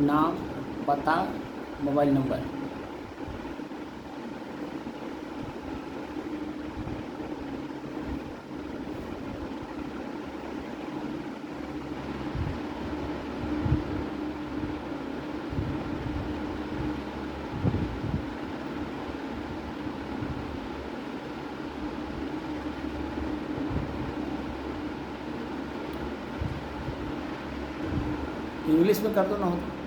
नाम, पता, mobile number. English में कर दो ना हो तो।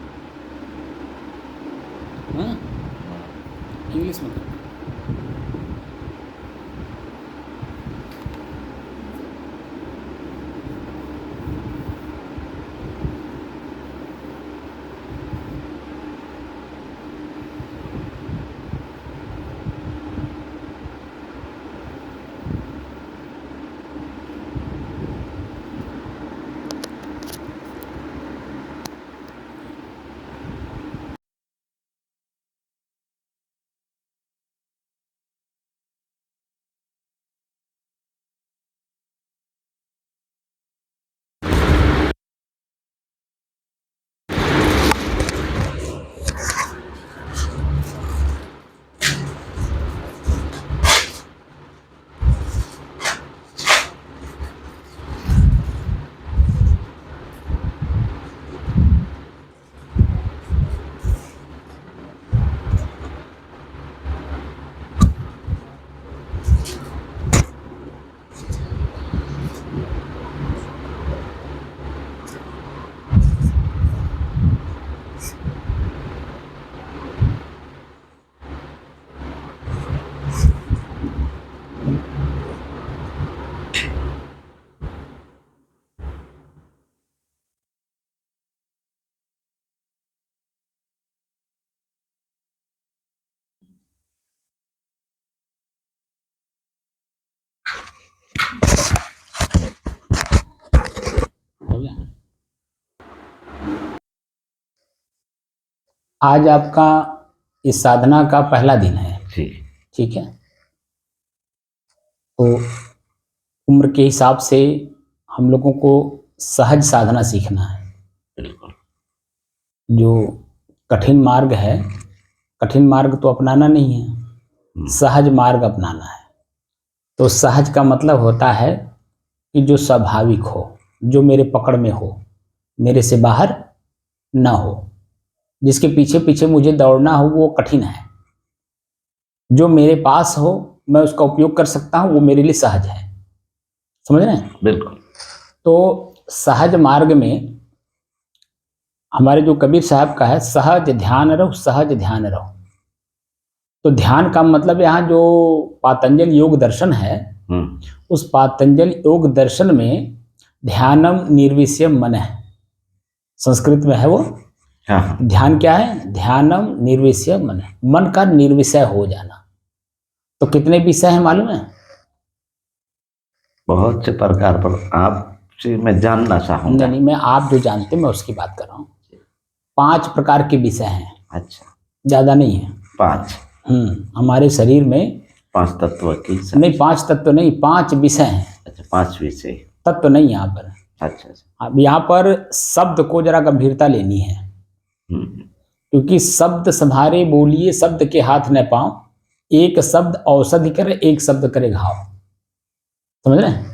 इंग्लिश में कर दो। हो गया। आज आपका इस साधना का पहला दिन है। ठीक है। तो उम्र के हिसाब से हम लोगों को सहज साधना सीखना है। बिल्कुल। जो कठिन मार्ग है, कठिन मार्ग तो अपनाना नहीं है, सहज मार्ग अपनाना है। तो सहज का मतलब होता है कि जो स्वाभाविक हो, जो मेरे पकड़ में हो, मेरे से बाहर ना हो, जिसके पीछे पीछे मुझे दौड़ना हो वो कठिन है। जो मेरे पास हो, मैं उसका उपयोग कर सकता हूं, वो मेरे लिए सहज है। समझ रहे हैं? बिल्कुल। तो सहज मार्ग में हमारे जो कबीर साहब का है, सहज ध्यान रहो, सहज ध्यान रहो। तो ध्यान का मतलब यहाँ जो पातंजल योग दर्शन है, उस पातंजल योग दर्शन में ध्यानम निर्विषयम मन है, संस्कृत में है वो। हाँ। ध्यान क्या है? ध्यानम निर्विषय मन है, मन का निर्विषय हो जाना। तो कितने विषय हैं मालूम है? बहुत से प्रकार पर आपसे मैं जानना चाहूंगा। नहीं, मैं आप जो जानते मैं उसकी बात कर रहा हूँ। 5 प्रकार के विषय हैं। अच्छा। ज्यादा नहीं है। 5। हमारे शरीर में 5 तत्व की नहीं, 5 तत्व नहीं, 5 विषय हैं। अच्छा, 5 विषय। तत्व नहीं यहाँ पर। अच्छा। अब यहाँ पर शब्द को जरा गंभीरता लेनी है, क्योंकि शब्द संभारे बोलिए, शब्द के हाथ न पाओ, एक शब्द औषधि करे, एक शब्द करे घाव। समझ रहे हैं?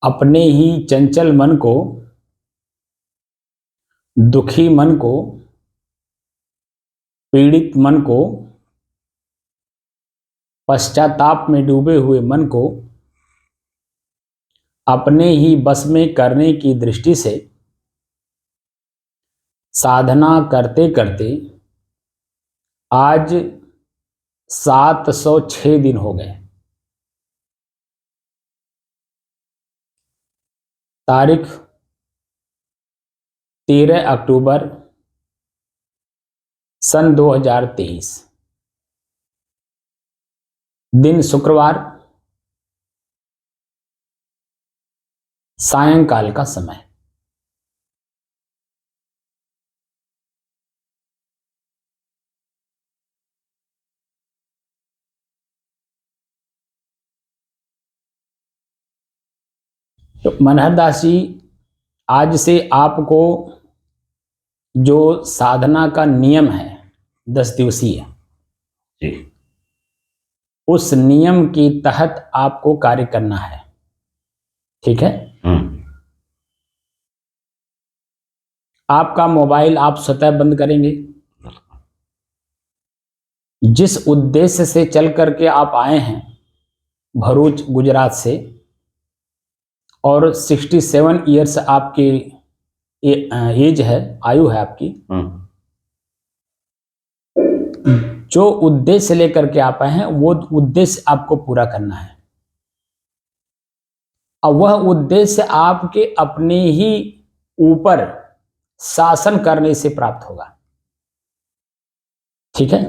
अपने ही चंचल मन को, दुखी मन को, पीड़ित मन को, पश्चाताप में डूबे हुए मन को अपने ही बस में करने की दृष्टि से साधना करते करते आज 706 दिन हो गए। तारीख 13 अक्टूबर सन 2023, दिन शुक्रवार, सायंकाल का समय। तो मनहर दास जी, आज से आपको जो साधना का नियम है 10 दिवसीय, जी। उस नियम के तहत आपको कार्य करना है। ठीक है। आपका मोबाइल आप स्वतः बंद करेंगे। जिस उद्देश्य से चल करके आप आए हैं भरूच गुजरात से, और 67 ईयर्स आपकी एज है, आयु है आपकी, जो उद्देश्य लेकर के आप आए हैं वो उद्देश्य आपको पूरा करना है। और वह उद्देश्य आपके अपने ही ऊपर शासन करने से प्राप्त होगा। ठीक है।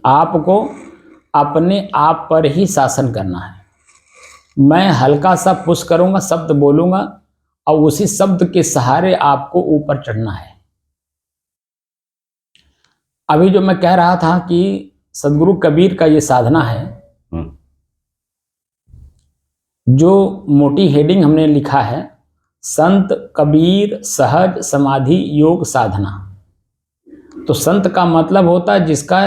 आपको अपने आप पर ही शासन करना है। मैं हल्का सा पुश करूंगा, शब्द बोलूंगा, और उसी शब्द के सहारे आपको ऊपर चढ़ना है। अभी जो मैं कह रहा था कि सदगुरु कबीर का ये साधना है, जो मोटी हेडिंग हमने लिखा है, संत कबीर सहज समाधि योग साधना। तो संत का मतलब होता है जिसका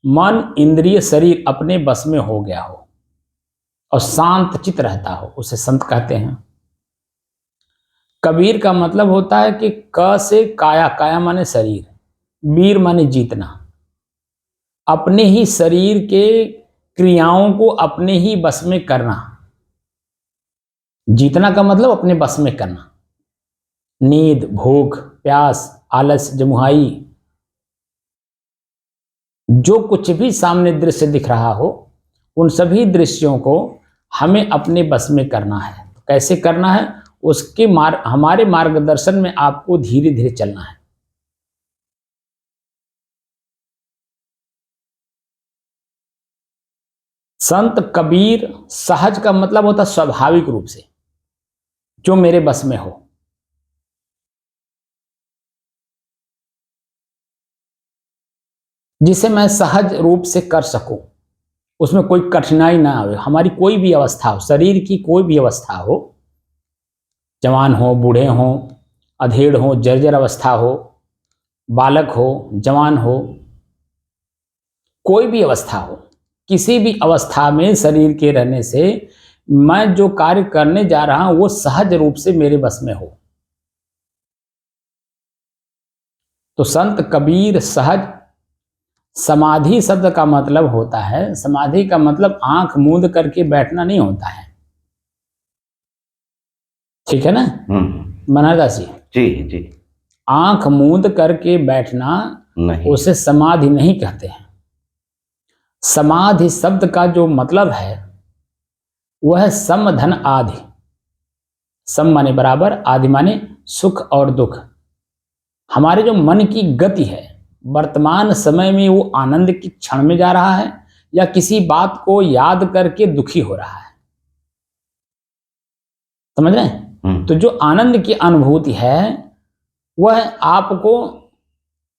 मन इंद्रिय शरीर अपने बस में हो गया हो और शांत चित रहता हो, उसे संत कहते हैं। कबीर का मतलब होता है कि क से काया, काया माने शरीर, वीर माने जीतना, अपने ही शरीर के क्रियाओं को अपने ही बस में करना। जीतना का मतलब अपने बस में करना। नींद, भूख, प्यास, आलस, जमुहाई, जो कुछ भी सामने दृश्य दिख रहा हो, उन सभी दृश्यों को हमें अपने बस में करना है। कैसे करना है, उसके हमारे मार्गदर्शन में आपको धीरे धीरे चलना है। संत कबीर सहज का मतलब होता स्वाभाविक रूप से, जो मेरे बस में हो। जिसे मैं सहज रूप से कर सकूं, उसमें कोई कठिनाई ना आवे। हमारी कोई भी अवस्था हो, शरीर की कोई भी अवस्था हो, जवान हो, बूढ़े हो, अधेड़ हो, जर्जर अवस्था हो, बालक हो, जवान हो, कोई भी अवस्था हो, किसी भी अवस्था में शरीर के रहने से मैं जो कार्य करने जा रहा हूं वो सहज रूप से मेरे बस में हो। तो संत कबीर सहज समाधि शब्द का मतलब होता है, समाधि का मतलब आंख मूंद करके बैठना नहीं होता है। ठीक है ना मनहर दास जी? जी जी। आंख मूंद करके बैठना नहीं, उसे समाधि नहीं कहते हैं। समाधि शब्द का जो मतलब है वह है सम धन आधि। सम माने बराबर, आदि माने सुख और दुख। हमारे जो मन की गति है वर्तमान समय में, वो आनंद की क्षण में जा रहा है या किसी बात को याद करके दुखी हो रहा है। समझ रहे हैं? तो जो आनंद की अनुभूति है वह आपको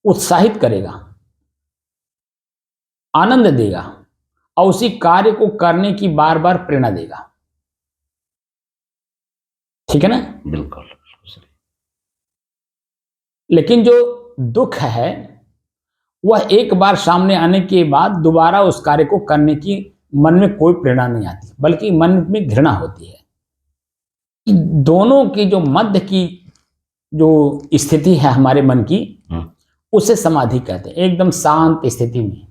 उत्साहित करेगा, आनंद देगा और उसी कार्य को करने की बार बार प्रेरणा देगा। ठीक है ना? बिल्कुल। लेकिन जो दुख है वह एक बार सामने आने के बाद दोबारा उस कार्य को करने की मन में कोई प्रेरणा नहीं आती, बल्कि मन में घृणा होती है। दोनों की जो मध्य की जो स्थिति है हमारे मन की, उसे समाधि कहते हैं। एकदम शांत स्थिति में,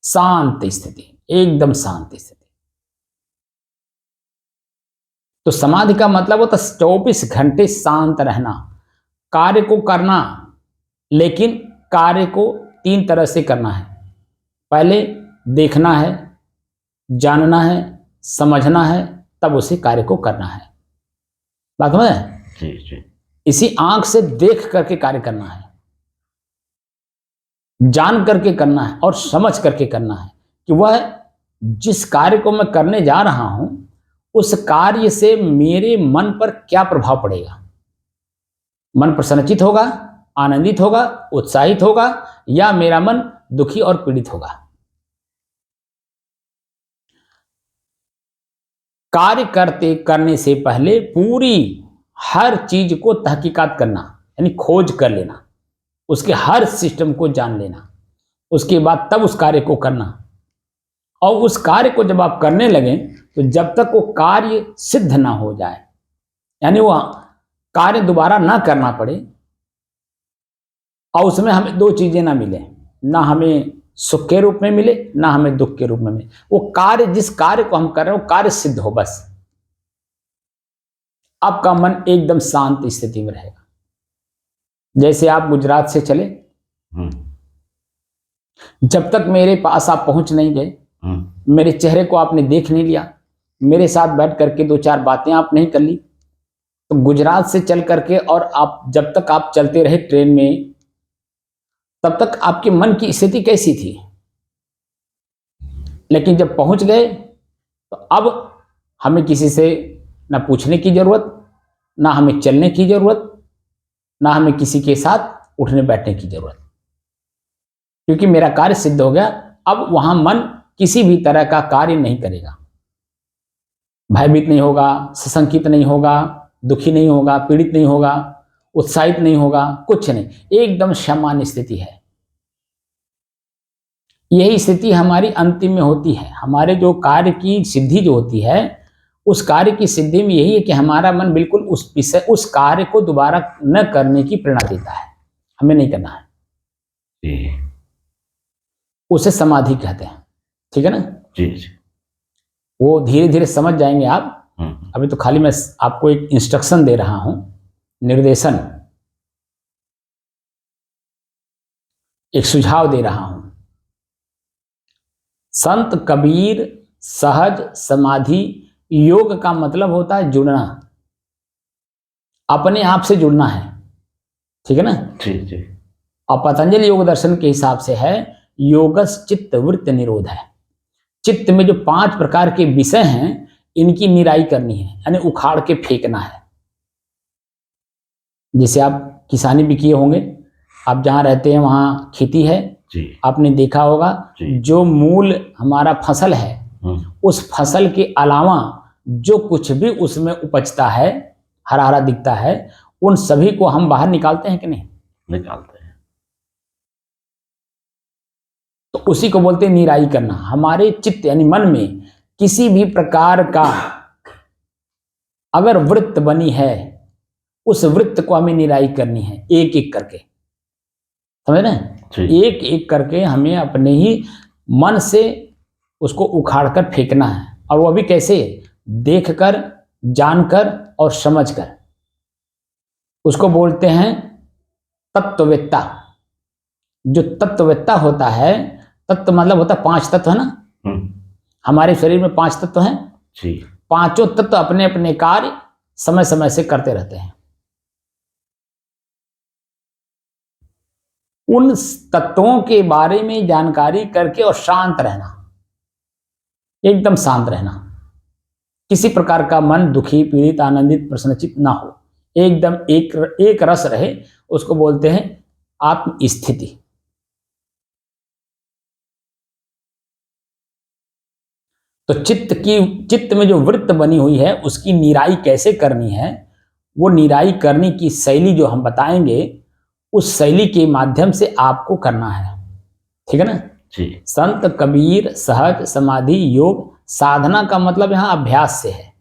शांत स्थिति, एकदम शांत स्थिति। तो समाधि का मतलब होता 24 घंटे शांत रहना, कार्य को करना, लेकिन कार्य को 3 तरह से करना है। पहले देखना है, जानना है, समझना है, तब उसे कार्य को करना है। बात समझ? जी जी। इसी आंख से देख करके कार्य करना है, जान करके करना है और समझ करके करना है कि वह जिस कार्य को मैं करने जा रहा हूं उस कार्य से मेरे मन पर क्या प्रभाव पड़ेगा। मन प्रसन्नचित होगा, आनंदित होगा, उत्साहित होगा, या मेरा मन दुखी और पीड़ित होगा। कार्य करने से पहले पूरी हर चीज को तहकीकात करना, यानी खोज कर लेना, उसके हर सिस्टम को जान लेना, उसके बाद तब उस कार्य को करना। और उस कार्य को जब आप करने लगें तो जब तक वो कार्य सिद्ध ना हो जाए, यानी वो कार्य दोबारा ना करना पड़े और उसमें हमें दो चीजें ना मिले, ना हमें सुख के रूप में मिले, ना हमें दुख के रूप में मिले, वो कार्य, जिस कार्य को हम कर रहे हैं वो कार्य सिद्ध हो, बस आपका मन एकदम शांत स्थिति में रहेगा। जैसे आप गुजरात से चले, जब तक मेरे पास आप पहुंच नहीं गए, मेरे चेहरे को आपने देख नहीं लिया, मेरे साथ बैठ करके दो चार बातें आप नहीं कर ली, तो गुजरात से चल करके और आप जब तक आप चलते रहे ट्रेन में, तब तक आपके मन की स्थिति कैसी थी। लेकिन जब पहुंच गए तो अब हमें किसी से ना पूछने की जरूरत, ना हमें चलने की जरूरत, ना हमें किसी के साथ उठने बैठने की जरूरत, क्योंकि मेरा कार्य सिद्ध हो गया। अब वहां मन किसी भी तरह का कार्य नहीं करेगा, भयभीत नहीं होगा, सशंकित नहीं होगा, दुखी नहीं होगा, पीड़ित नहीं होगा, उत्साहित नहीं होगा, कुछ नहीं, एकदम सामान्य स्थिति है। यही स्थिति हमारी अंतिम में होती है। हमारे जो कार्य की सिद्धि जो होती है, उस कार्य की सिद्धि में यही है कि हमारा मन बिल्कुल उस कार्य को दोबारा न करने की प्रेरणा देता है, हमें नहीं करना है। उसे समाधि कहते हैं, ठीक है ना जी। वो धीरे धीरे समझ जाएंगे आप। अभी तो खाली मैं आपको एक इंस्ट्रक्शन दे रहा हूं, निर्देशन, एक सुझाव दे रहा हूं। संत कबीर सहज समाधि योग का मतलब होता है जुड़ना, अपने आप से जुड़ना है, ठीक है ना जी। और पतंजलि योग दर्शन के हिसाब से है योगस चित्त वृत्ति निरोध है। चित्त में जो 5 प्रकार के विषय हैं, इनकी निराई करनी है, यानी उखाड़ के फेंकना है। जैसे आप किसानी भी किए होंगे, आप जहां रहते हैं वहां खेती है जी। आपने देखा होगा, जो मूल हमारा फसल है, उस फसल के अलावा जो कुछ भी उसमें उपजता है, हरा हरा दिखता है, उन सभी को हम बाहर निकालते हैं कि नहीं? निकालते हैं। तो उसी को बोलते हैं निराई करना। हमारे चित्त यानी मन में किसी भी प्रकार का अगर वृत्त बनी है, उस वृत्त को हमें निराई करनी है, एक एक करके, समझ रहे? एक एक करके हमें अपने ही मन से उसको उखाड़कर फेंकना है। और वो भी कैसे? देखकर, जानकर और समझकर। उसको बोलते हैं तत्ववेत्ता। जो तत्ववेत्ता होता है, तत्व मतलब होता है 5 तत्व, है ना? हमारे शरीर में 5 तत्व हैं जी। 5 तत्व अपने अपने कार्य समय समय से करते रहते हैं। उन तत्वों के बारे में जानकारी करके और शांत रहना, एकदम शांत रहना, किसी प्रकार का मन दुखी, पीड़ित, आनंदित, प्रसन्नचित ना हो, एकदम एक रस रहे, उसको बोलते हैं आत्म स्थिति। तो चित्त में जो वृत्त बनी हुई है, उसकी निराई कैसे करनी है, वो निराई करने की शैली जो हम बताएंगे, उस शैली के माध्यम से आपको करना है, ठीक है ना जी। संत कबीर सहज समाधि योग, साधना का मतलब यहां अभ्यास से है।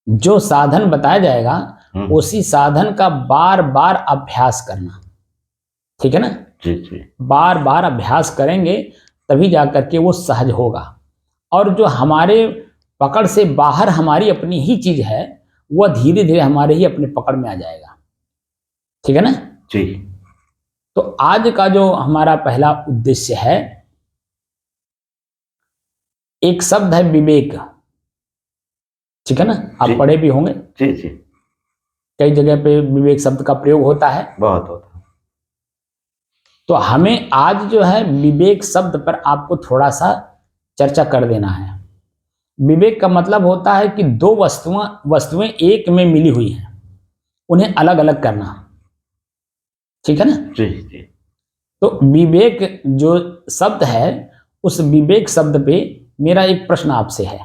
जो साधन बताया जाएगा उसी साधन का बार बार अभ्यास करना, ठीक है ना जी। बार बार अभ्यास करेंगे तभी जाकर के वो सहज होगा। और जो हमारे पकड़ से बाहर हमारी अपनी ही चीज है, वह धीरे धीरे हमारे ही अपने पकड़ में आ जाएगा, ठीक है ना जी। तो आज का जो हमारा पहला उद्देश्य है, एक शब्द है विवेक, ठीक है ना? आप पढ़े भी होंगे जी जी। कई जगह पे विवेक शब्द का प्रयोग होता है, बहुत होता है। तो हमें आज जो है विवेक शब्द पर आपको थोड़ा सा चर्चा कर देना है। विवेक का मतलब होता है कि दो वस्तुएं एक में मिली हुई हैं, उन्हें अलग अलग करना। ठीक है ना? जी जी। तो विवेक जो शब्द है, उस विवेक शब्द पे मेरा एक प्रश्न आपसे है।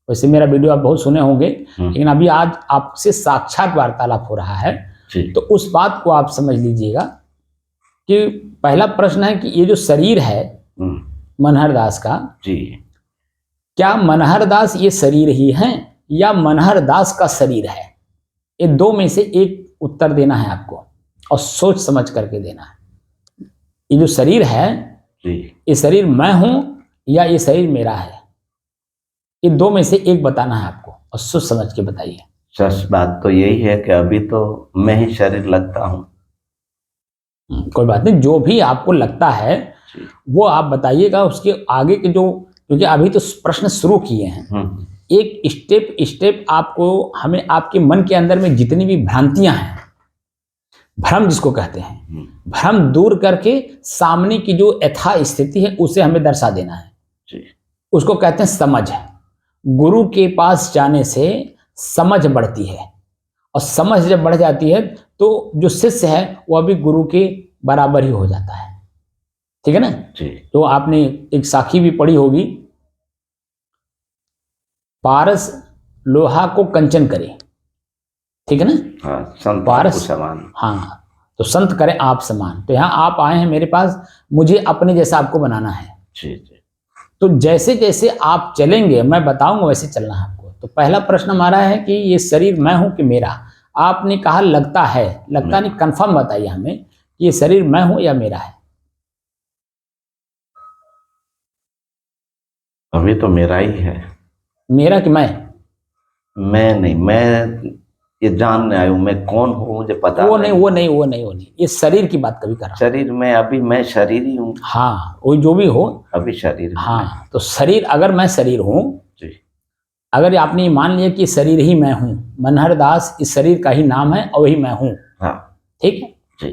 वैसे मेरा वीडियो आप बहुत सुने होंगे, लेकिन अभी आज आपसे साक्षात वार्तालाप हो रहा है, तो उस बात को आप समझ लीजिएगा कि पहला प्रश्न है कि ये जो शरीर है मनहर दास का, जी, क्या मनहर दास ये शरीर ही है या मनहर दास का शरीर है? ये दो में से एक उत्तर देना है आपको, और सोच समझ करके देना है। ये जो शरीर है, ये शरीर मैं हूं या ये शरीर मेरा है? ये दो में से एक बताना है आपको, और सोच समझ के बताइए। सच बात तो यही है कि अभी तो मैं ही शरीर लगता हूँ। कोई बात नहीं, जो भी आपको लगता है वो आप बताइएगा। उसके आगे के जो, क्योंकि अभी तो प्रश्न शुरू किए हैं, एक स्टेप स्टेप आपको, हमें आपके मन के अंदर में जितनी भी भ्रांतियां हैं, भ्रम जिसको कहते हैं, भ्रम दूर करके सामने की जो यथा स्थिति है उसे हमें दर्शा देना है। उसको कहते हैं समझ। गुरु के पास जाने से समझ बढ़ती है, और समझ जब बढ़ जाती है तो जो शिष्य है वह भी गुरु के बराबर ही हो जाता है। ठीक है ना? तो आपने एक साखी भी पढ़ी होगी, पारस लोहा को कंचन करे। ठीक है ना? हाँ, संत पारस समान। हाँ, तो संत करें आप समान। तो यहाँ आप आए हैं मेरे पास, मुझे अपने जैसा आपको बनाना है। जी जी। तो जैसे जैसे आप चलेंगे, मैं बताऊंगा वैसे चलना है आपको। तो पहला प्रश्न हमारा है कि ये शरीर मैं हूं कि मेरा? आपने कहा लगता है, लगता नहीं, कंफर्म बताइए हमें कि ये शरीर मैं हूं या मेरा है? अभी तो मेरा ही है। मेरा कि मैं नहीं, मैं ये जानने आया हूँ मैं कौन हूँ, मुझे पता वो नहीं, ये शरीर की बात कभी कर रहा हूं। शरीर में अभी मैं शरीर ही हूँ। हाँ, वो जो भी हो, अभी शरीर में हाँ, तो शरीर, अगर मैं शरीर हूं, अगर आपने ये मान लिया कि शरीर ही मैं हूं, मनहर दास इस शरीर का ही नाम है और वही मैं हूं। हाँ, ठीक है जी।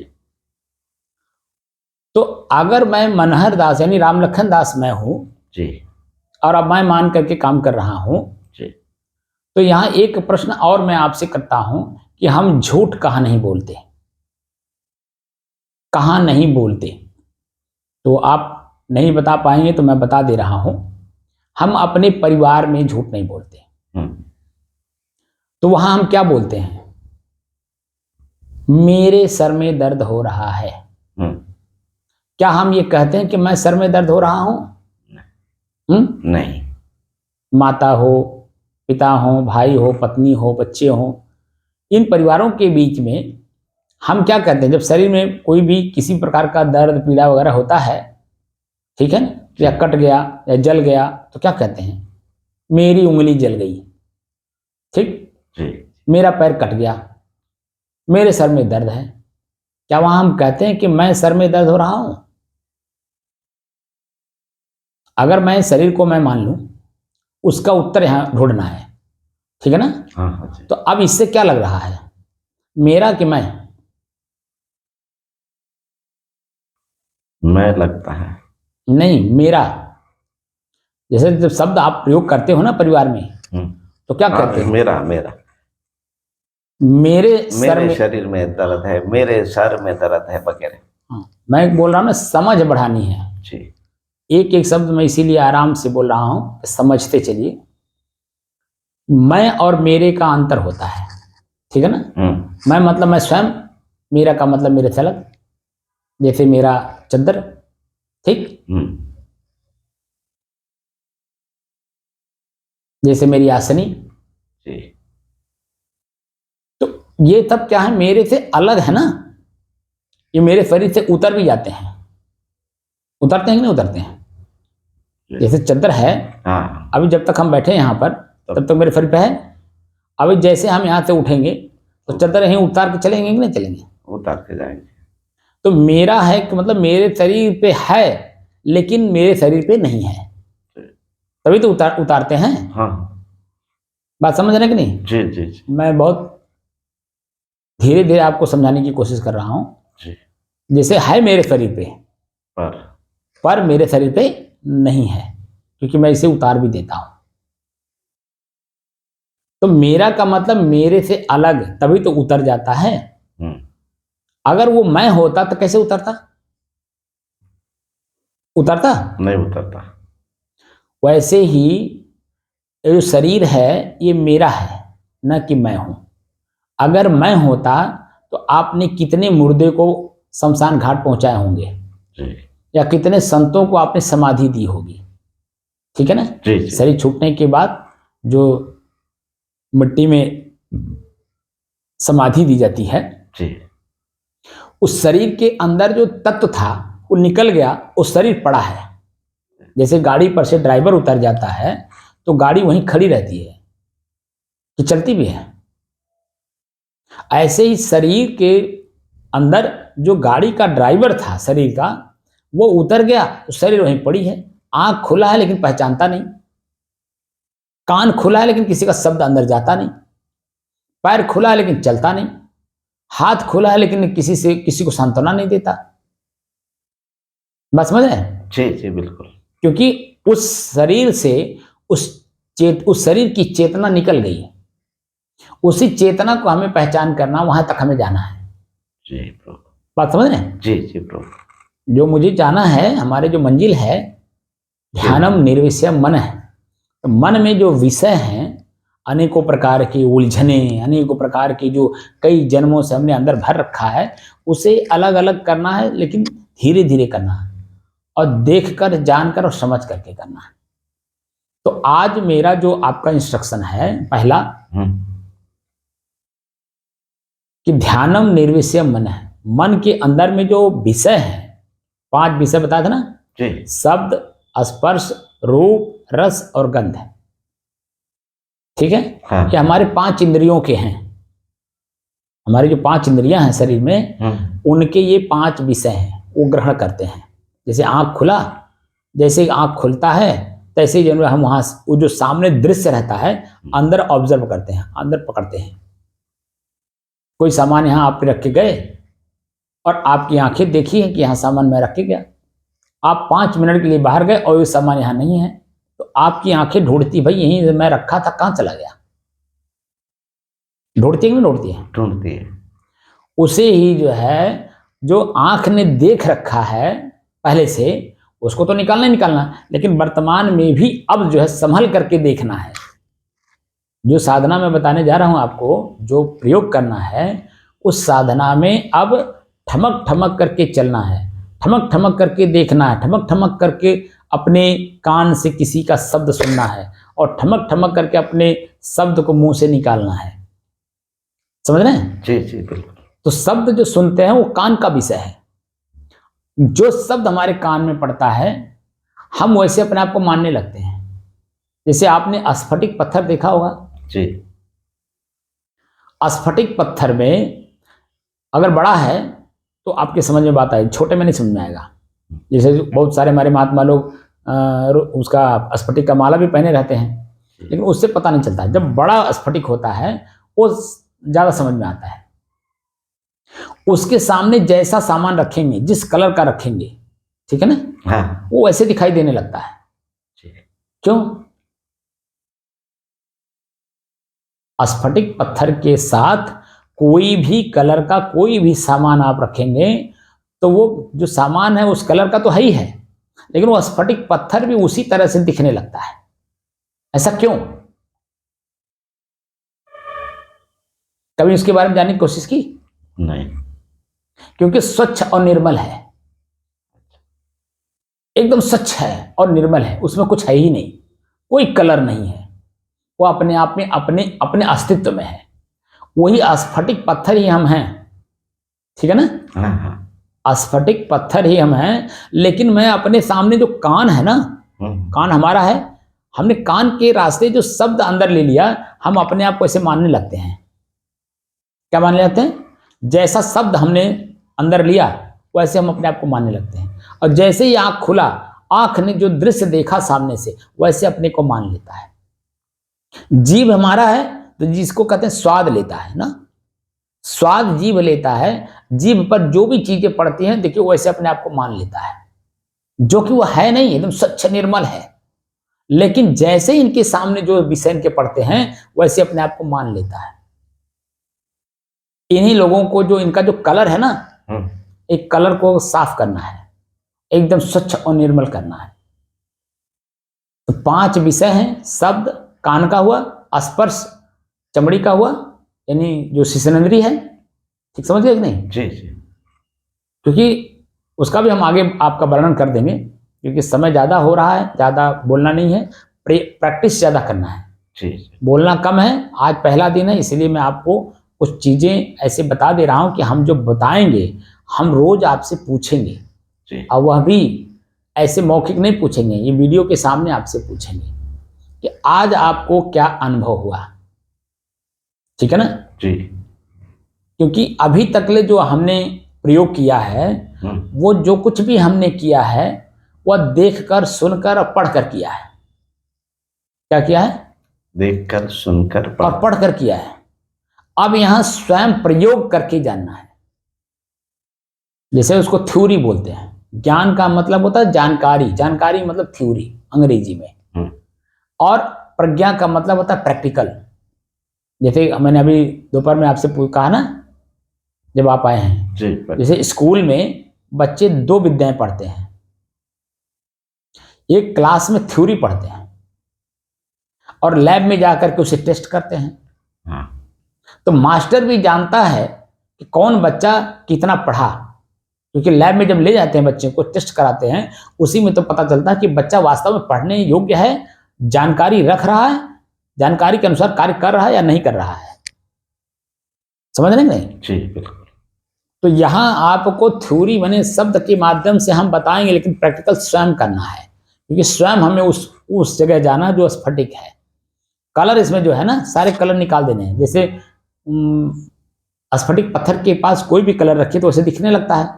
तो अगर मैं मनहर दास यानी राम लखन दास मैं हूं जी, और अब मैं मान करके काम कर रहा हूं, जी। तो यहां एक प्रश्न और मैं आपसे करता हूं कि हम झूठ कहां नहीं बोलते, कहां नहीं बोलते? तो आप नहीं बता पाएंगे तो मैं बता दे रहा हूं, हम अपने परिवार में झूठ नहीं बोलते। तो वहां हम क्या बोलते हैं? मेरे सर में दर्द हो रहा है। क्या हम ये कहते हैं कि मैं सर में दर्द हो रहा हूं? नहीं। माता हो, पिता हो, भाई हो, पत्नी हो, बच्चे हो, इन परिवारों के बीच में हम क्या कहते हैं जब शरीर में कोई भी किसी प्रकार का दर्द पीड़ा वगैरह होता है, ठीक है ना, या कट गया या जल गया, तो क्या कहते हैं? मेरी उंगली जल गई, ठीक, मेरा पैर कट गया, मेरे सर में दर्द है। क्या वहां हम कहते हैं कि मैं सर में दर्द हो रहा हूं? अगर मैं शरीर को मैं मान लूं, उसका उत्तर यहां ढूंढना है। ठीक है ना? हाँ, तो अब इससे क्या लग रहा है, मेरा कि मैं लगता है। नहीं, मेरा। जैसे जब शब्द आप प्रयोग करते हो ना परिवार में, तो क्या कहते हैं? मेरा मेरा मेरे सर में, शरीर में दर्द है, मेरे सर में दर्द है वगैरह। हाँ, मैं बोल रहा हूं ना, समझ बढ़ानी है जी। एक एक शब्द मैं इसीलिए आराम से बोल रहा हूं, समझते चलिए। मैं और मेरे का अंतर होता है, ठीक है ना? मैं मतलब मैं स्वयं, मेरा का मतलब मेरे से अलग, जैसे मेरा चद्दर, ठीक, जैसे मेरी आसनी जी। तो ये सब क्या है, मेरे से अलग है ना, ये मेरे शरीर से उतर भी जाते हैं। उतरते हैं कि नहीं उतरते हैं? जैसे चद्दर है, हाँ, अभी जब तक हम बैठे हैं यहाँ पर तब तक मेरे शरीर पे है। अभी जैसे हम यहाँ से उठेंगे तो चद्दर यहीं उतार के चलेंगे कि नहीं चलेंगे? उतार के जाएंगे। तो मेरा है कि मतलब मेरे शरीर पे है लेकिन मेरे शरीर पे नहीं है, तभी तो उतारते हैं। हाँ, बात समझ रहे हैं कि नहीं? जी जी जी। मैं बहुत धीरे धीरे आपको समझाने की कोशिश कर रहा हूँ जी। जैसे है मेरे शरीर पे, पर मेरे शरीर पे नहीं है, क्योंकि मैं इसे उतार भी देता हूं। तो मेरा का मतलब मेरे से अलग, तभी तो उतर जाता है। अगर वो मैं होता तो कैसे उतरता? उतरता नहीं उतरता। वैसे ही ये जो शरीर है ये मेरा है, न कि मैं हूं। अगर मैं होता तो आपने कितने मुर्दे को शमशान घाट पहुंचाए होंगे, या कितने संतों को आपने समाधि दी होगी, ठीक है ना। शरीर छूटने के बाद जो मिट्टी में समाधि दी जाती है, उस शरीर के अंदर जो तत्व था वो निकल गया, उस शरीर पड़ा है। जैसे गाड़ी पर से ड्राइवर उतर जाता है तो गाड़ी वहीं खड़ी रहती है कि चलती भी है। ऐसे ही शरीर के अंदर जो गाड़ी का ड्राइवर था शरीर का, वो उतर गया तो शरीर वहीं पड़ी है। आंख खुला है लेकिन पहचानता नहीं, कान खुला है लेकिन किसी का शब्द अंदर जाता नहीं, पैर खुला है लेकिन चलता नहीं, हाथ खुला है लेकिन किसी को सांत्वना नहीं देता। बात समझ रहे हैं? जी बिल्कुल। क्योंकि उस शरीर से उस शरीर की चेतना निकल गई, उसी चेतना को हमें पहचान करना, वहां तक हमें जाना है। जी प्रभु। बात समझ रहे हैं? जी प्रभु। जो मुझे जाना है, हमारे जो मंजिल है ध्यानम निर्विषयम मन है। तो मन में जो विषय हैं, अनेकों प्रकार की उलझने, अनेकों प्रकार की जो कई जन्मों से हमने अंदर भर रखा है, उसे अलग अलग करना है, लेकिन धीरे धीरे करना है और देखकर, जानकर और समझ करके करना है। तो आज मेरा जो आपका इंस्ट्रक्शन है पहला, कि ध्यानम निर्विषयम मन है। मन के अंदर में जो विषय है, 5 विषय बताया था ना, शब्द, स्पर्श, रूप, रस और गंध है, ठीक है। ये हमारे 5 इंद्रियों के हैं। हमारी जो 5 इंद्रियां हैं शरीर में, उनके ये 5 विषय हैं, वो ग्रहण करते हैं। जैसे आंख खुला, जैसे आंख खुलता है तैसे ही हम वहां वो जो सामने दृश्य रहता है अंदर ऑब्जर्व करते हैं, अंदर पकड़ते हैं। कोई सामान यहाँ आप रख के गए और आपकी आंखें देखी है कि यहाँ सामान मैं रख के गया, आप 5 मिनट के लिए बाहर गए और ये सामान यहाँ नहीं है, तो आपकी आंखें ढूंढती, भाई यहीं मैं रखा था, कहाँ चला गया? ढूंढती है कि नहीं ढूंढती है? ढूंढती है। उसे ही जो है, जो आंख ने देख रखा है पहले से, उसको तो निकालना, लेकिन वर्तमान में भी अब जो है संभल करके देखना है। जो साधना मैं बताने जा रहा हूं आपको, जो प्रयोग करना है, उस साधना में अब ठमक ठमक करके चलना है, ठमक ठमक करके देखना है, ठमक ठमक करके अपने कान से किसी का शब्द सुनना है और ठमक ठमक करके अपने शब्द को मुंह से निकालना है। समझ रहे हैं? जी बिल्कुल। तो शब्द जो सुनते हैं वो कान का विषय है। जो शब्द हमारे कान में पड़ता है, हम वैसे अपने आप को मानने लगते हैं। जैसे आपने स्फटिक पत्थर देखा होगा जी। स्फटिक पत्थर में अगर बड़ा है तो आपके समझ में बात आएगी, छोटे में नहीं समझ में आएगा। जैसे बहुत सारे हमारे महात्मा लोग उसका स्फटिक का माला भी पहने रहते हैं, लेकिन उससे पता नहीं चलता। जब बड़ा स्फटिक होता है वो ज्यादा समझ में आता है। उसके सामने जैसा सामान रखेंगे, जिस कलर का रखेंगे, ठीक है ना, वो वैसे दिखाई देने लगता है। क्यों? स्फटिक पत्थर के साथ कोई भी कलर का कोई भी सामान आप रखेंगे तो वो जो सामान है उस कलर का तो है ही है, लेकिन वो स्फटिक पत्थर भी उसी तरह से दिखने लगता है। ऐसा क्यों? कभी उसके बारे में जानने की कोशिश की? नहीं। क्योंकि स्वच्छ और निर्मल है, एकदम स्वच्छ है और निर्मल है, उसमें कुछ है ही नहीं, कोई कलर नहीं है, वो अपने आप में अपने अस्तित्व में है। वही स्फटिक पत्थर ही हम हैं, ठीक है ना। स्फटिक पत्थर ही हम हैं, लेकिन मैं अपने सामने जो कान है ना, कान हमारा है, हमने कान के रास्ते जो शब्द अंदर ले लिया, हम अपने आप को ऐसे मानने लगते हैं। क्या मानने लगते हैं? जैसा शब्द हमने अंदर लिया वैसे हम अपने आप को मानने लगते हैं। और जैसे ही आंख खुला, आंख ने जो दृश्य देखा सामने से, वैसे अपने को मान लेता है। जीभ हमारा है तो जिसको कहते हैं स्वाद लेता है ना, स्वाद जीभ लेता है। जीभ पर जो भी चीजें पड़ती हैं, देखिए वैसे अपने आप को मान लेता है, जो कि वो है नहीं, एकदम स्वच्छ निर्मल है। लेकिन जैसे इनके सामने जो विषय इनके पढ़ते हैं वैसे अपने आप को मान लेता है। इन्हीं लोगों को जो इनका जो कलर है ना, एक कलर को साफ करना है, एकदम स्वच्छ और निर्मल करना है। तो 5 विषय हैं, शब्द, कान का हुआ, स्पर्श, चमड़ी का हुआ यानी जो शिशनेंद्री है, ठीक समझ गए कि नहीं? जी जी। क्योंकि उसका भी हम आगे आपका वर्णन कर देंगे, क्योंकि समय ज़्यादा हो रहा है, ज़्यादा बोलना नहीं है, प्रैक्टिस ज़्यादा करना है। जी। बोलना कम है, आज पहला दिन है, इसलिए मैं आपको कुछ चीज़ें ऐसे बता दे रहा हूँ कि हम जो बताएंगे हम रोज आपसे पूछेंगे जी। और वह भी ऐसे मौखिक नहीं पूछेंगे, ये वीडियो के सामने आपसे पूछेंगे कि आज आपको क्या अनुभव हुआ, ठीक है ना? जी। क्योंकि अभी तकले जो हमने प्रयोग किया है वो जो कुछ भी हमने किया है वह देखकर, सुनकर और पढ़कर किया है। क्या किया है? देखकर, सुनकर और पढ़कर किया है। अब यहां स्वयं प्रयोग करके जानना है। जैसे उसको थ्योरी बोलते हैं। ज्ञान का मतलब होता है जानकारी, जानकारी मतलब थ्योरी अंग्रेजी में, और प्रज्ञा का मतलब होता है प्रैक्टिकल। जैसे मैंने अभी दोपहर में आपसे कहा ना जब आप आए हैं, जैसे स्कूल में बच्चे 2 विद्याएं पढ़ते हैं, एक क्लास में थ्योरी पढ़ते हैं और लैब में जाकर के उसे टेस्ट करते हैं। तो मास्टर भी जानता है कि कौन बच्चा कितना पढ़ा, क्योंकि लैब में जब ले जाते हैं बच्चे को टेस्ट कराते हैं, उसी में तो पता चलता है कि बच्चा वास्तव में पढ़ने योग्य है, जानकारी रख रहा है, जानकारी के अनुसार कार्य कर रहा है या नहीं कर रहा है। समझ रहे नहीं? जी बिल्कुल। तो यहाँ आपको थ्योरी बने शब्द के माध्यम से हम बताएंगे, लेकिन प्रैक्टिकल स्वयं करना है, क्योंकि स्वयं हमें उस जगह जाना जो स्फटिक है। कलर इसमें जो है ना सारे कलर निकाल देने हैं। जैसे स्फटिक पत्थर के पास कोई भी कलर रखिए तो उसे दिखने लगता है,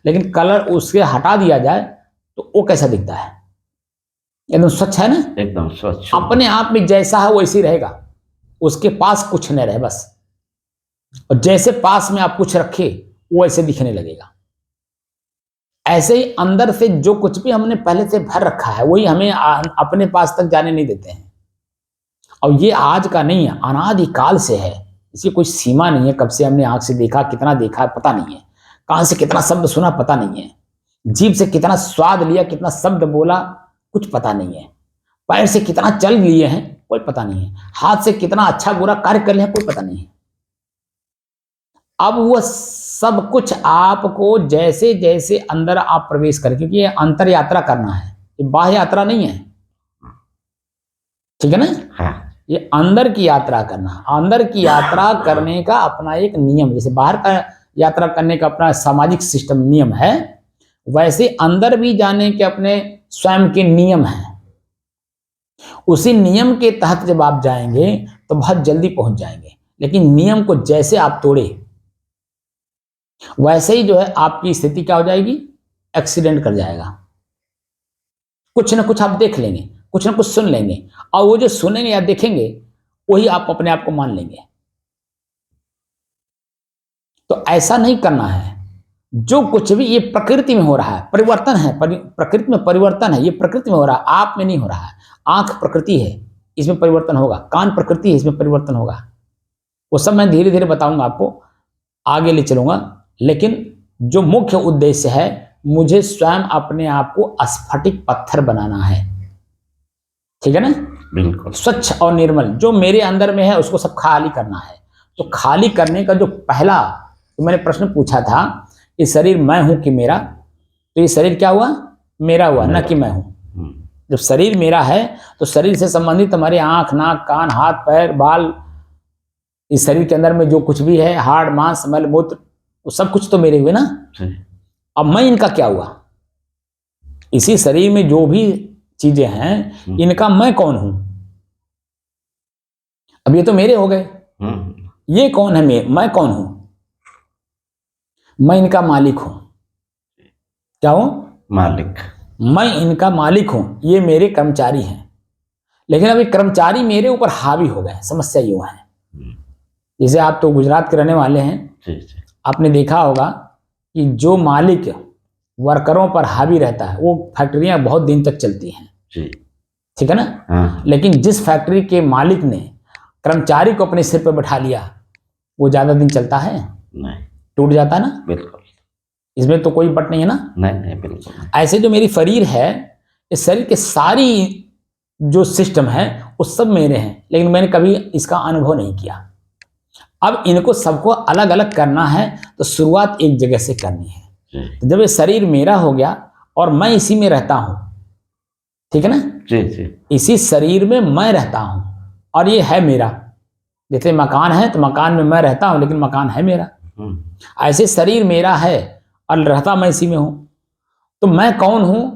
लेकिन कलर उसके हटा दिया जाए तो वो कैसा दिखता है? एकदम स्वच्छ है ना, एकदम स्वच्छ, अपने आप में जैसा है वैसे ही रहेगा, उसके पास कुछ नहीं रहे बस। और जैसे पास में आप कुछ रखे वो ऐसे दिखने लगेगा। ऐसे ही अंदर से जो कुछ भी हमने पहले से भर रखा है वही हमें अपने पास तक जाने नहीं देते हैं। और ये आज का नहीं है, अनादिकाल से है, इसकी कोई सीमा नहीं है। कब से हमने आंख से देखा, कितना देखा पता नहीं है, कान से कितना शब्द सुना पता नहीं है, जीभ से कितना स्वाद लिया, कितना शब्द बोला कुछ पता नहीं है, पैर से कितना चल लिए हैं कोई पता नहीं है, हाथ से कितना अच्छा बुरा कार्य कर लिया कोई पता नहीं है। अब वो सब कुछ आपको जैसे जैसे अंदर आप प्रवेश करें, क्योंकि ये अंतर यात्रा करना है, ये बाह्य यात्रा नहीं है, ठीक है ना? हाँ। ये अंदर की यात्रा करना। अंदर की यात्रा करने का अपना एक नियम, जैसे बाहर का यात्रा करने का अपना सामाजिक सिस्टम नियम है, वैसे अंदर भी जाने के अपने स्वयं के नियम हैं। उसी नियम के तहत जब आप जाएंगे तो बहुत जल्दी पहुंच जाएंगे, लेकिन नियम को जैसे आप तोड़े वैसे ही जो है आपकी स्थिति क्या हो जाएगी? एक्सीडेंट कर जाएगा। कुछ ना कुछ आप देख लेंगे, कुछ ना कुछ सुन लेंगे, और वो जो सुनेंगे या देखेंगे वही आप अपने आप को मान लेंगे। तो ऐसा नहीं करना है। जो कुछ भी ये प्रकृति में हो रहा है, परिवर्तन है, प्रकृति में परिवर्तन है, ये प्रकृति में हो रहा है, आप में नहीं हो रहा है। आंख प्रकृति है, इसमें परिवर्तन होगा, कान प्रकृति है, इसमें परिवर्तन होगा। वो सब मैं धीरे धीरे बताऊंगा, आपको आगे ले चलूंगा। लेकिन जो मुख्य उद्देश्य है, मुझे स्वयं अपने आप को स्फटिक पत्थर बनाना है, ठीक है ना? बिल्कुल स्वच्छ और निर्मल जो मेरे अंदर में है उसको सब खाली करना है। तो खाली करने का जो पहला तो मैंने प्रश्न पूछा था, ये शरीर मैं हूं कि मेरा? तो ये शरीर क्या हुआ? मेरा हुआ, न कि मैं हूं। जब शरीर मेरा है तो शरीर से संबंधित हमारे आंख, नाक, कान, हाथ, पैर, बाल, इस शरीर के अंदर में जो कुछ भी है, हाड़, मांस, मल, मूत्र, वो सब कुछ तो मेरे हुए ना। अब मैं इनका क्या हुआ? इसी शरीर में जो भी चीजें हैं इनका मैं कौन हूं? अब ये तो मेरे हो गए, ये कौन है? मैं कौन हूं? मैं इनका मालिक हूं। क्या हूं? मालिक। मैं इनका मालिक हूं, ये मेरे कर्मचारी हैं। लेकिन अभी कर्मचारी मेरे ऊपर हावी हो गए। समस्या यूं है, जैसे आप तो गुजरात के रहने वाले हैं, आपने देखा होगा कि जो मालिक वर्करों पर हावी रहता है वो फैक्ट्रियां बहुत दिन तक चलती हैं। ठीक है ना। हाँ लेकिन जिस फैक्ट्री के मालिक ने कर्मचारी को अपने सिर पर बैठा लिया, वो ज्यादा दिन चलता है, नहीं, टूट जाता है ना। बिल्कुल इसमें तो कोई बट नहीं है ना। नहीं, नहीं बिल्कुल नहीं। ऐसे जो मेरी शरीर है, इस शरीर के सारी जो सिस्टम है वो सब मेरे हैं, लेकिन मैंने कभी इसका अनुभव नहीं किया। अब इनको सबको अलग अलग करना है, तो शुरुआत एक जगह से करनी है। जी तो जब ये शरीर मेरा हो गया और मैं इसी में रहता हूं, ठीक है ना, जी जी इसी शरीर में मैं रहता हूं और ये है मेरा। जैसे मकान है तो मकान में मैं रहता हूं, लेकिन मकान है मेरा। ऐसे शरीर मेरा है और रहता मैं इसी में हूं। तो मैं कौन हूं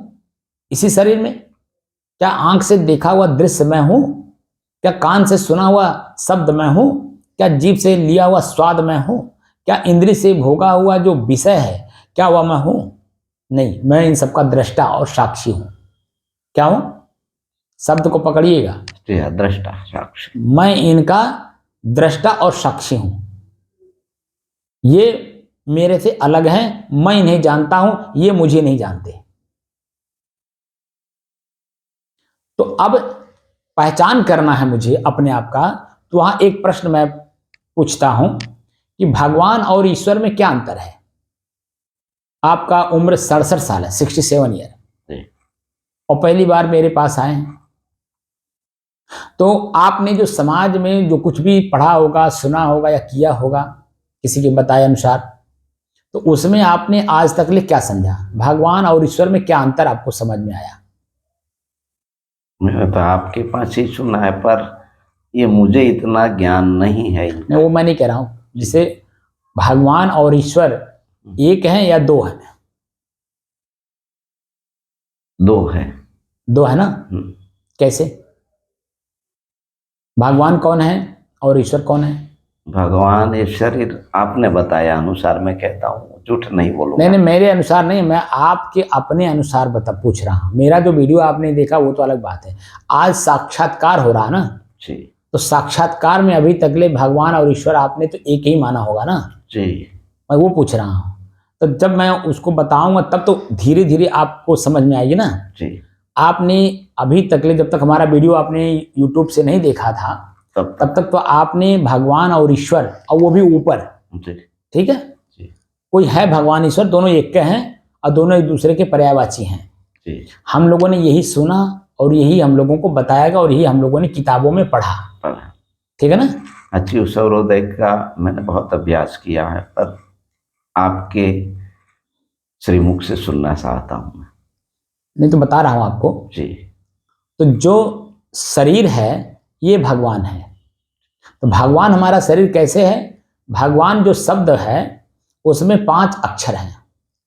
इसी शरीर में? क्या आंख से देखा हुआ दृश्य मैं हूं? क्या कान से सुना हुआ शब्द मैं हूं? क्या जीभ से लिया हुआ स्वाद मैं हूं? क्या इंद्रिय से भोगा हुआ जो विषय है, क्या वह मैं हूं? नहीं, मैं इन सबका दृष्टा और साक्षी हूं। क्या हूं? शब्द को पकड़िएगा, जी हाँ, दृष्टा साक्षी। मैं इनका दृष्टा और साक्षी हूं। ये मेरे से अलग हैं, मैं इन्हें जानता हूं, ये मुझे नहीं जानते। तो अब पहचान करना है मुझे अपने आप का। तो वहां एक प्रश्न मैं पूछता हूं कि भगवान और ईश्वर में क्या अंतर है? आपका उम्र 67 साल है, 67 ईयर, जी और पहली बार मेरे पास आए हैं। तो आपने जो समाज में जो कुछ भी पढ़ा होगा, सुना होगा या किया होगा किसी के बताए अनुसार, तो उसमें आपने आज तक ले क्या समझा? भगवान और ईश्वर में क्या अंतर आपको समझ में आया? मैंने तो आपके पास ही सुना है, पर ये मुझे इतना ज्ञान नहीं है इनका। नहीं, वो मैं नहीं कह रहा हूं। जिसे भगवान और ईश्वर एक हैं या दो हैं? दो है। दो है ना। कैसे? भगवान कौन है और ईश्वर कौन है? भगवान ये शरीर आपने बताया अनुसार मैं कहता हूँ, झूठ नहीं बोलूंगा। नहीं नहीं, मेरे अनुसार नहीं, मैं आपके अपने अनुसार पूछ रहा हूं। मेरा जो वीडियो आपने देखा वो तो अलग बात है। आज साक्षात्कार हो रहा ना, जी तो साक्षात्कार में अभी तक ले भगवान और ईश्वर आपने तो एक ही माना होगा ना। जी मैं वो पूछ रहा हूँ। तो जब मैं उसको बताऊंगा तब तो धीरे धीरे आपको समझ में आएगी ना। जी आपने अभी तक ले, जब तक हमारा वीडियो आपने यूट्यूब से नहीं देखा था, तब तक तो आपने भगवान और ईश्वर, और वो भी ऊपर, जी ठीक है, जी कोई है भगवान ईश्वर, दोनों एक के हैं और दोनों एक दूसरे के पर्यायवाची हैं। जी हम लोगों ने यही सुना और यही हम लोगों को बताया गया और यही हम लोगों ने किताबों में पढ़ा, ठीक है ना। अच्छी सूर्योदय का मैंने बहुत अभ्यास किया है, पर आपके श्रीमुख से सुनना चाहता हूँ मैं। नहीं तो बता रहा हूं आपको। जी तो जो शरीर है ये भगवान है। तो भगवान हमारा शरीर कैसे है? भगवान जो शब्द है उसमें 5 अक्षर हैं,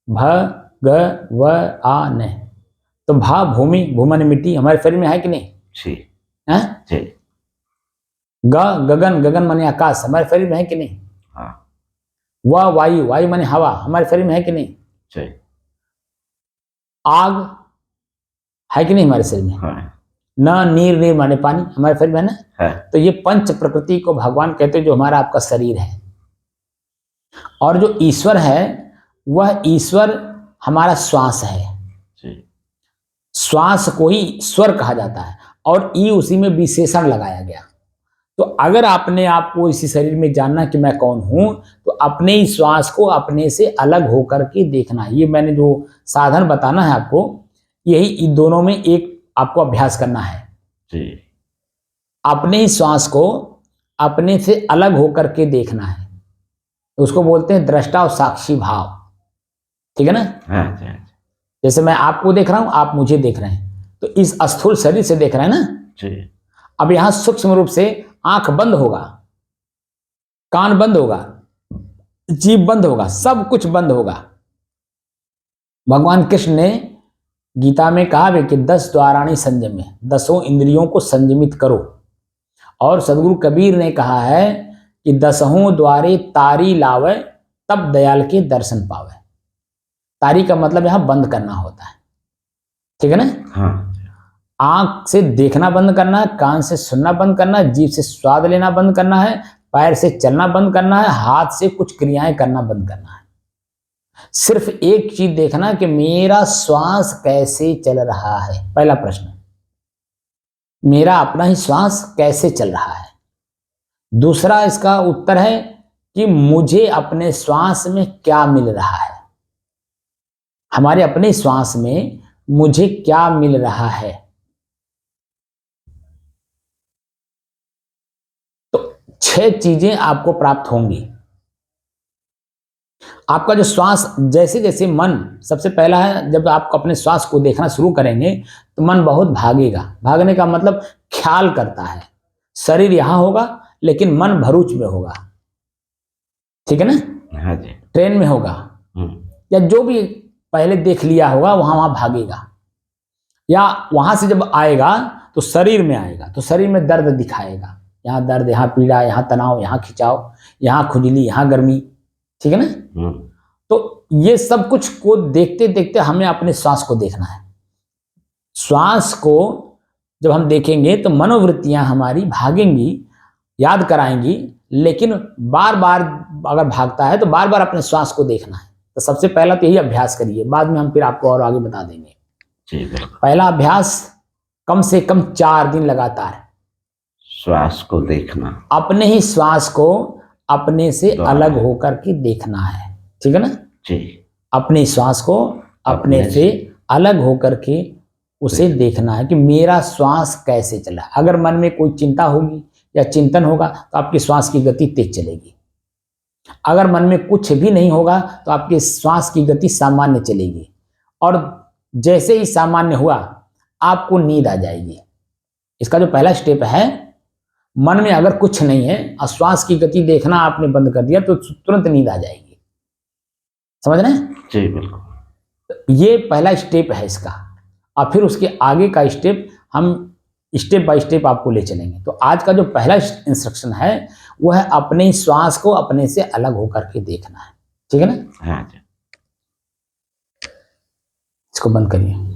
भ ग व आ न। तो भा भूमि, भूमन मिट्टी हमारे शरीर में है कि नहीं? जी है। जी ग गगन, गगन माने आकाश, हमारे शरीर में है कि नहीं? हाँ व वायु, वायु माने हवा, हमारे शरीर में है कि नहीं? जी आग है कि नहीं हमारे शरीर में? हाँ न नीर, नीर माने पानी, हमारे शरीर में है ना। है। तो ये पंच प्रकृति को भगवान कहते हैं, जो हमारा आपका शरीर है। और जो ईश्वर है वह ईश्वर हमारा श्वास है। जी श्वास को ही स्वर कहा जाता है और ई उसी में विशेषण लगाया गया। तो अगर आपने आपको इसी शरीर में जानना कि मैं कौन हूं, तो अपने ही श्वास को अपने से अलग होकर के देखना। ये मैंने जो साधन बताना है आपको, यही इन दोनों में एक आपको अभ्यास करना है। जी अपने ही श्वास को अपने से अलग होकर के देखना है। उसको बोलते हैं दृष्टा और साक्षी भाव, ठीक है ना। हाँ जी हाँ जी जैसे मैं आपको देख रहा हूं, आप मुझे देख रहे हैं, तो इस स्थूल शरीर से देख रहे हैं ना। जी अब यहां सूक्ष्म रूप से आंख बंद होगा, कान बंद होगा, जीभ बंद होगा, सब कुछ बंद होगा। भगवान कृष्ण ने गीता में कहा है कि 10 द्वाराणी संयम में, 10 इंद्रियों को संयमित करो। और सदगुरु कबीर ने कहा है कि 10 द्वारे तारी लावे, तब दयाल के दर्शन पावे। तारी का मतलब यहां बंद करना होता है, ठीक है ना। हाँ आंख से देखना बंद करना है, कान से सुनना बंद करना है, जीभ से स्वाद लेना बंद करना है, पैर से चलना बंद करना है, हाथ से कुछ क्रियाएं करना बंद करना है। सिर्फ एक चीज देखना कि मेरा श्वास कैसे चल रहा है। पहला प्रश्न, मेरा अपना ही श्वास कैसे चल रहा है। दूसरा इसका उत्तर है कि मुझे अपने श्वास में क्या मिल रहा है। हमारे अपने श्वास में मुझे क्या मिल रहा है। तो 6 चीजें आपको प्राप्त होंगी। आपका जो श्वास, जैसे जैसे मन, सबसे पहला है जब आप अपने श्वास को देखना शुरू करेंगे तो मन बहुत भागेगा। भागने का मतलब ख्याल करता है। शरीर यहां होगा लेकिन मन भरूच में होगा, ठीक है ना। हाँ जी। ट्रेन में होगा या जो भी पहले देख लिया होगा वहां वहां भागेगा। या वहां से जब आएगा तो शरीर में आएगा तो शरीर में दर्द दिखाएगा। यहाँ दर्द, यहाँ पीड़ा, यहाँ तनाव, यहाँ खिंचाव, यहाँ खुजली, यहाँ गर्मी, ठीक है ना। तो ये सब कुछ को देखते देखते हमें अपने श्वास को देखना है। श्वास को जब हम देखेंगे तो मनोवृत्तियां हमारी भागेंगी, याद कराएंगी, लेकिन बार बार अगर भागता है तो बार बार अपने श्वास को देखना है। तो सबसे पहला तो यही अभ्यास करिए, बाद में हम फिर आपको और आगे बता देंगे। पहला अभ्यास कम से कम 4 दिन लगातार श्वास को देखना, अपने ही श्वास को अपने से अलग होकर के देखना है, ठीक है ना जी। अपने श्वास को अपने से अलग होकर के उसे देखना है कि मेरा श्वास कैसे चला। अगर मन में कोई चिंता होगी या चिंतन होगा तो आपकी श्वास की गति तेज चलेगी। अगर मन में कुछ भी नहीं होगा तो आपके श्वास की गति सामान्य चलेगी। और जैसे ही सामान्य हुआ आपको नींद आ जाएगी। इसका जो पहला स्टेप है, मन में अगर कुछ नहीं है और श्वास की गति देखना आपने बंद कर दिया तो तुरंत नींद आ जाएगी। समझ रहे हैं? जी बिल्कुल। ये पहला स्टेप है इसका। और फिर उसके आगे का स्टेप हम स्टेप बाय स्टेप आपको ले चलेंगे। तो आज का जो पहला इंस्ट्रक्शन है वो है अपने श्वास को अपने से अलग होकर के देखना है, ठीक है ना। हाँ जी। इसको बंद करिए।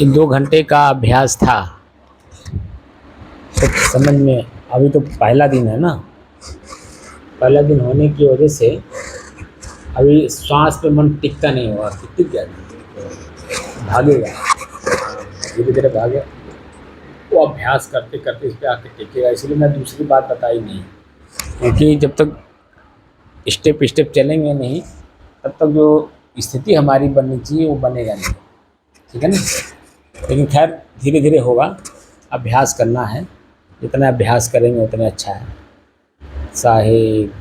ये 2 घंटे का अभ्यास था, तो समझ में, अभी तो पहला दिन है ना, पहला दिन होने की वजह से अभी श्वास पे मन टिकता नहीं हुआ कि टिक गया, भागेगा, धीरे धीरे भागे, वो अभ्यास करते करते इस पर आके टिकेगा। इसलिए मैं दूसरी बात बताई नहीं, क्योंकि जब तक स्टेप स्टेप चलेंगे नहीं तब तक जो स्थिति हमारी बननी चाहिए वो बनेगा नहीं, ठीक है ना। लेकिन खैर धीरे धीरे होगा, अभ्यास करना है, जितना अभ्यास करेंगे उतना अच्छा है। साहिब